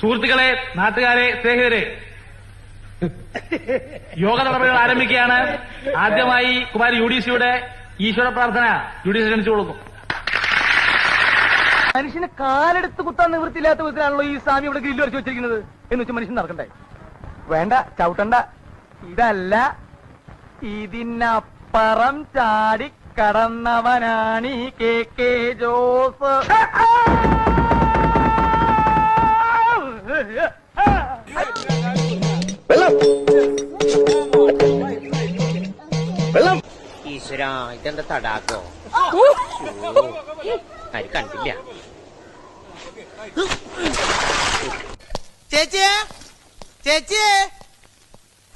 സുഹൃത്തുക്കളെ, നാട്ടുകാരെ, സ്നേഹിതരെ, യോഗ നടപടികൾ ആരംഭിക്കുകയാണ്. ആദ്യമായി കുമാരി UDCയുടെ ഈശ്വര പ്രാർത്ഥന UDC ക്ഷണിച്ചു കൊടുക്കും. മനുഷ്യന് കാലെടുത്ത് കുത്താൻ നിവൃത്തിയില്ലാത്ത വിധത്തിലാണല്ലോ ഈ സ്വാമി ഇവിടെ ഗ്രില്ല് വരച്ചു വെച്ചിരിക്കുന്നത്. എന്ന് വെച്ചാൽ മനുഷ്യൻ നടക്കണ്ടേ? വേണ്ട, ചവിട്ടണ്ട. ഇതല്ല, ഇതിനപ്പുറം ചാടി കടന്നവനാണ് ഈ KK ജോസ്. ഈശ്വരാ, ഇതെന്താ തടാകോ? ആര് കണ്ടില്ല. ചേച്ചിയെ ചേച്ചിയെ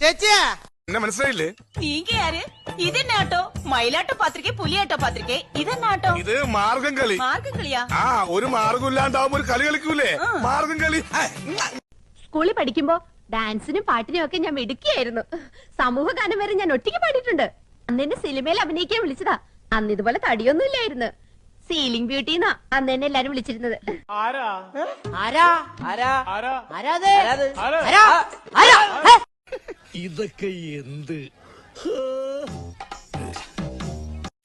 ചേച്ചിയെ എന്നെ മനസ്സിലായില്ലേ? நீங்க யாரு? ഇതെന്നാട്ടോ? മയിലാട്ടോ പത്രിക, പുലിയാട്ടോ പത്രിക, ഇതെന്നാട്ടോ? ഇത് മാർഗം കളി. മാർഗം കളിയാ? ആ, ഒരു മാർഗം ഇല്ലാണ്ടാവുമ്പോ ഒരു കളി കളിക്കൂലേ, മാർഗം കളി. സ്കൂളിൽ പഠിക്കുമ്പോ ഡാൻസിനും പാട്ടിനും ഒക്കെ ഞാൻ മിടുക്കിയായിരുന്നു. സമൂഹ ഗാനം വരെ ഞാൻ ഒറ്റയ്ക്ക് പാടിയിട്ടുണ്ട്. അന്ന് എന്നെ സിനിമയിൽ അഭിനയിക്കാൻ വിളിച്ചതാ. അന്ന് ഇതുപോലെ തടിയൊന്നും ഇല്ലായിരുന്നു. സീലിംഗ് ബ്യൂട്ടി എന്നാ അന്ന് എന്നെ എല്ലാരും വിളിച്ചിരുന്നത്. ഇതൊക്കെ എന്ത്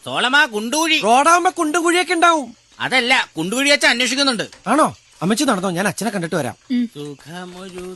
സോളമാ കുണ്ടുകുഴി റോഡാകുമ്പോ കുണ്ടുകുഴിയൊക്കെ ഉണ്ടാവും. അതല്ല, കുണ്ടുകുഴി വെച്ച് അന്വേഷിക്കുന്നുണ്ട്. ആണോ? അമ്മച്ചി നടന്നോ, ഞാൻ അച്ഛനെ കണ്ടിട്ട് വരാം. സുഖമൊരു